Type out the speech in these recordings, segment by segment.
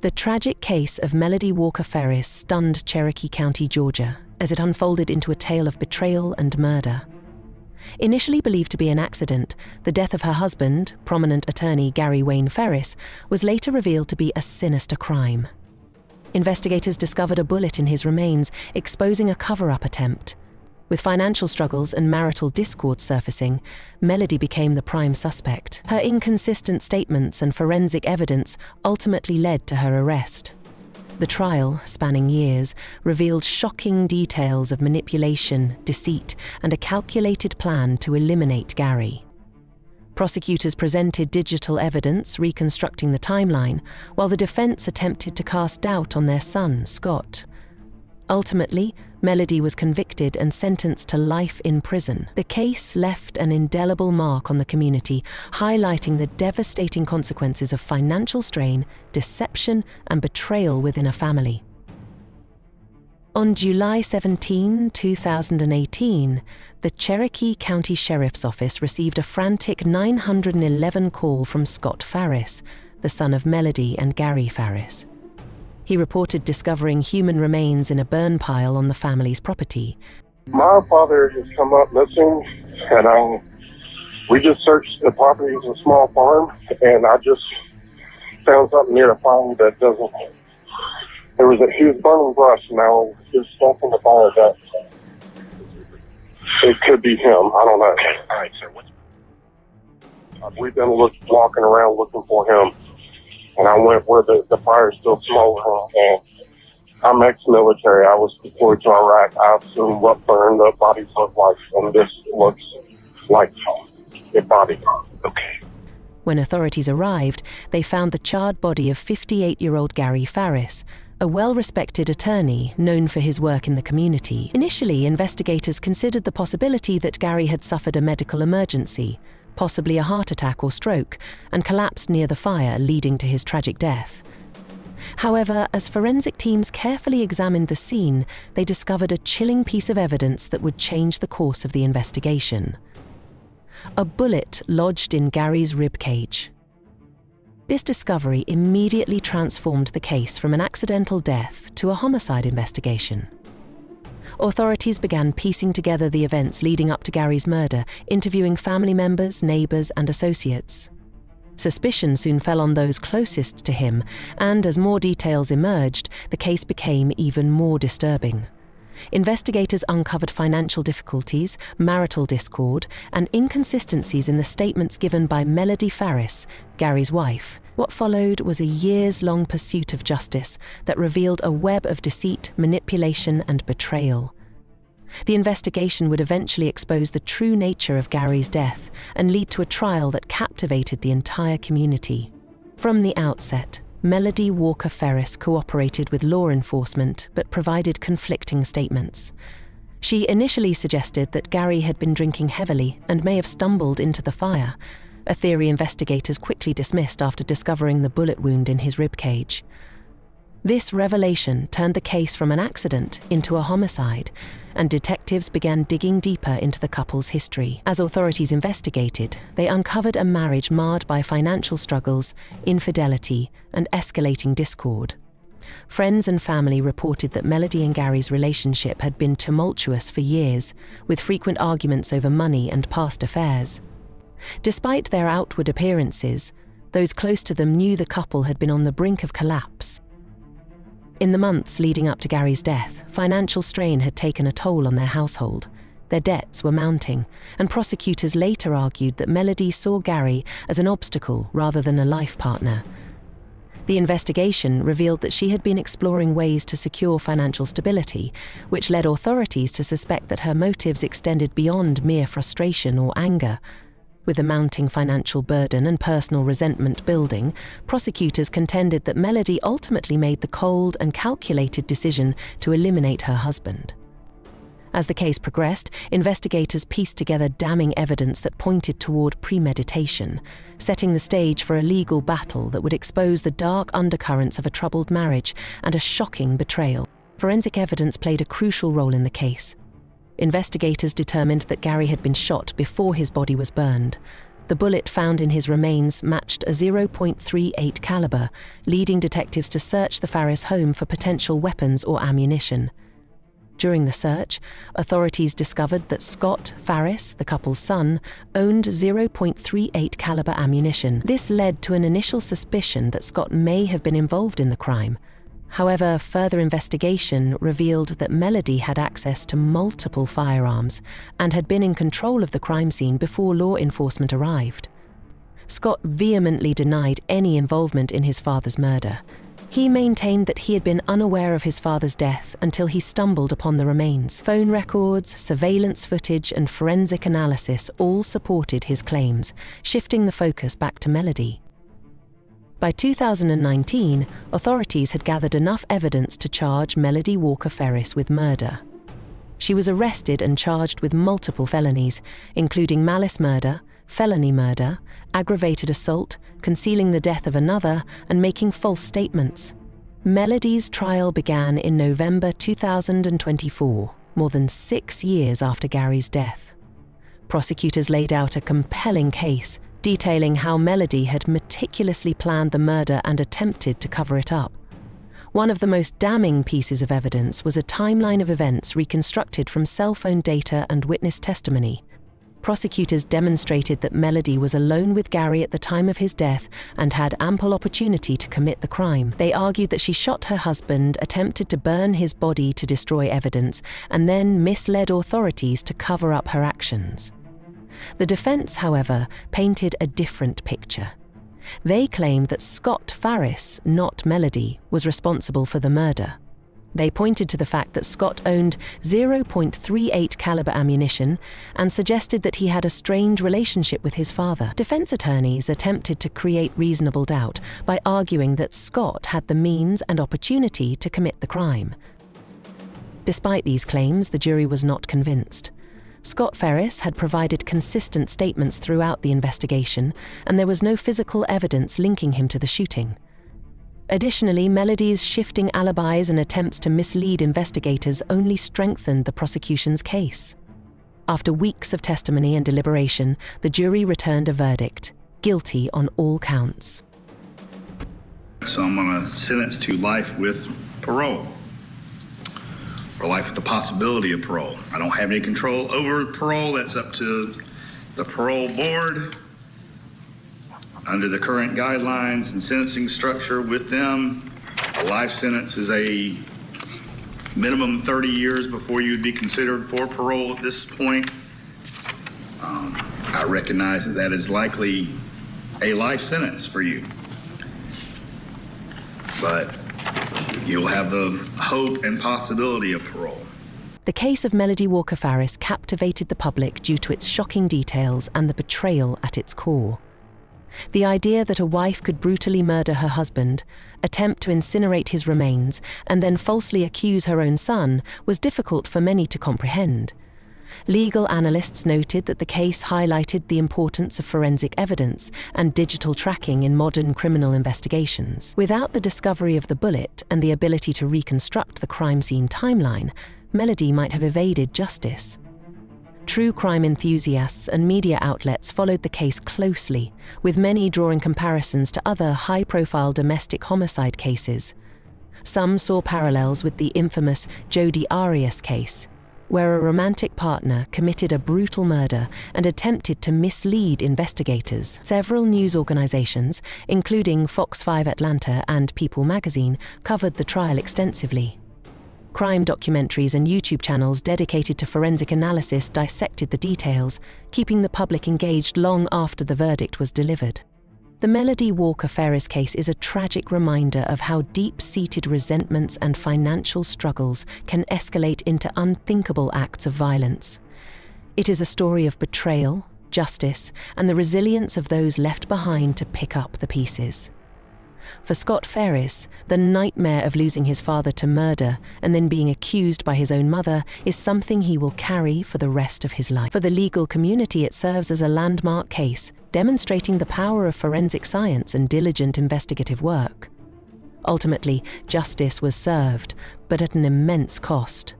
The tragic case of Melody Walker Ferris stunned Cherokee County, Georgia, as it unfolded into a tale of betrayal and murder. Initially believed to be an accident, the death of her husband, prominent attorney Gary Wayne Ferris, was later revealed to be a sinister crime. Investigators discovered a bullet in his remains, exposing a cover-up attempt. With financial struggles and marital discord surfacing, Melody became the prime suspect. Her inconsistent statements and forensic evidence ultimately led to her arrest. The trial, spanning years, revealed shocking details of manipulation, deceit, and a calculated plan to eliminate Gary. Prosecutors presented digital evidence reconstructing the timeline, while the defense attempted to cast doubt on their son, Scott. Ultimately, Melody was convicted and sentenced to life in prison. The case left an indelible mark on the community, highlighting the devastating consequences of financial strain, deception, and betrayal within a family. On July 17, 2018, the Cherokee County Sheriff's Office received a frantic 911 call from Scott Farris, the son of Melody and Gary Farris. He reported discovering human remains in a burn pile on the family's property. My father has come up missing, and we just searched the property. It's a small farm, and I just found something near the fire that doesn't. He was burning brush, and now there's stuff in the fire that it could be him. I don't know. Okay, all right, sir. We've been walking around looking for him. And I went where the fire is still smoldering, and I'm ex-military. I was deployed to Iraq. I assume what burned up bodies look like, and this looks like a body. Okay. When authorities arrived, they found the charred body of 58-year-old Gary Farris, a well-respected attorney known for his work in the community. Initially, investigators considered the possibility that Gary had suffered a medical emergency, possibly a heart attack or stroke, and collapsed near the fire, leading to his tragic death. However, as forensic teams carefully examined the scene, they discovered a chilling piece of evidence that would change the course of the investigation. A bullet lodged in Gary's rib cage. This discovery immediately transformed the case from an accidental death to a homicide investigation. Authorities began piecing together the events leading up to Gary's murder, interviewing family members, neighbors, and associates. Suspicion soon fell on those closest to him, and as more details emerged, the case became even more disturbing. Investigators uncovered financial difficulties, marital discord, and inconsistencies in the statements given by Melody Farris, Gary's wife. What followed was a years-long pursuit of justice that revealed a web of deceit, manipulation, and betrayal. The investigation would eventually expose the true nature of Gary's death and lead to a trial that captivated the entire community. From the outset, Melody Walker Ferris cooperated with law enforcement but provided conflicting statements. She initially suggested that Gary had been drinking heavily and may have stumbled into the fire, a theory investigators quickly dismissed after discovering the bullet wound in his ribcage. This revelation turned the case from an accident into a homicide, and detectives began digging deeper into the couple's history. As authorities investigated, they uncovered a marriage marred by financial struggles, infidelity, and escalating discord. Friends and family reported that Melody and Gary's relationship had been tumultuous for years, with frequent arguments over money and past affairs. Despite their outward appearances, those close to them knew the couple had been on the brink of collapse. In the months leading up to Gary's death, financial strain had taken a toll on their household. Their debts were mounting, and prosecutors later argued that Melody saw Gary as an obstacle rather than a life partner. The investigation revealed that she had been exploring ways to secure financial stability, which led authorities to suspect that her motives extended beyond mere frustration or anger. With a mounting financial burden and personal resentment building, prosecutors contended that Melody ultimately made the cold and calculated decision to eliminate her husband. As the case progressed, investigators pieced together damning evidence that pointed toward premeditation, setting the stage for a legal battle that would expose the dark undercurrents of a troubled marriage and a shocking betrayal. Forensic evidence played a crucial role in the case. Investigators determined that Gary had been shot before his body was burned. The bullet found in his remains matched a .38 caliber, leading detectives to search the Farris home for potential weapons or ammunition. During the search, authorities discovered that Scott Farris, the couple's son, owned .38 caliber ammunition. This led to an initial suspicion that Scott may have been involved in the crime. However, further investigation revealed that Melody had access to multiple firearms and had been in control of the crime scene before law enforcement arrived. Scott vehemently denied any involvement in his father's murder. He maintained that he had been unaware of his father's death until he stumbled upon the remains. Phone records, surveillance footage, and forensic analysis all supported his claims, shifting the focus back to Melody. By 2019, authorities had gathered enough evidence to charge Melody Walker Ferris with murder. She was arrested and charged with multiple felonies, including malice murder, felony murder, aggravated assault, concealing the death of another, and making false statements. Melody's trial began in November 2024, more than 6 years after Gary's death. Prosecutors laid out a compelling case, detailing how Melody had meticulously planned the murder and attempted to cover it up. One of the most damning pieces of evidence was a timeline of events reconstructed from cell phone data and witness testimony. Prosecutors demonstrated that Melody was alone with Gary at the time of his death and had ample opportunity to commit the crime. They argued that she shot her husband, attempted to burn his body to destroy evidence, and then misled authorities to cover up her actions. The defense, however, painted a different picture. They claimed that Scott Farris, not Melody, was responsible for the murder. They pointed to the fact that Scott owned .38 caliber ammunition and suggested that he had a strained relationship with his father. Defense attorneys attempted to create reasonable doubt by arguing that Scott had the means and opportunity to commit the crime. Despite these claims, the jury was not convinced. Scott Farris had provided consistent statements throughout the investigation, and there was no physical evidence linking him to the shooting. Additionally, Melody's shifting alibis and attempts to mislead investigators only strengthened the prosecution's case. After weeks of testimony and deliberation, the jury returned a verdict: guilty on all counts. So I'm going to sentence to life with parole, or life with the possibility of parole. I don't have any control over parole. That's up to the parole board. Under the current guidelines and sentencing structure with them, a life sentence is a minimum 30 years before you'd be considered for parole at this point. I recognize that that is likely a life sentence for you, but you'll have the hope and possibility of parole. The case of Melody Walker Farris captivated the public due to its shocking details and the betrayal at its core. The idea that a wife could brutally murder her husband, attempt to incinerate his remains, and then falsely accuse her own son was difficult for many to comprehend. Legal analysts noted that the case highlighted the importance of forensic evidence and digital tracking in modern criminal investigations. Without the discovery of the bullet and the ability to reconstruct the crime scene timeline, Melody might have evaded justice. True crime enthusiasts and media outlets followed the case closely, with many drawing comparisons to other high-profile domestic homicide cases. Some saw parallels with the infamous Jodi Arias case, where a romantic partner committed a brutal murder and attempted to mislead investigators. Several news organizations, including Fox 5 Atlanta and People magazine, covered the trial extensively. Crime documentaries and YouTube channels dedicated to forensic analysis dissected the details, keeping the public engaged long after the verdict was delivered. The Melody Walker Ferris case is a tragic reminder of how deep-seated resentments and financial struggles can escalate into unthinkable acts of violence. It is a story of betrayal, justice, and the resilience of those left behind to pick up the pieces. For Scott Farris, the nightmare of losing his father to murder and then being accused by his own mother is something he will carry for the rest of his life. For the legal community, it serves as a landmark case, demonstrating the power of forensic science and diligent investigative work. Ultimately, justice was served, but at an immense cost.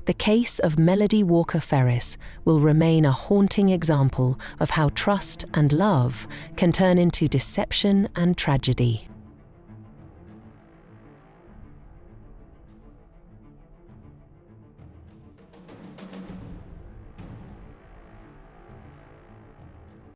The case of Melody Walker Ferris will remain a haunting example of how trust and love can turn into deception and tragedy.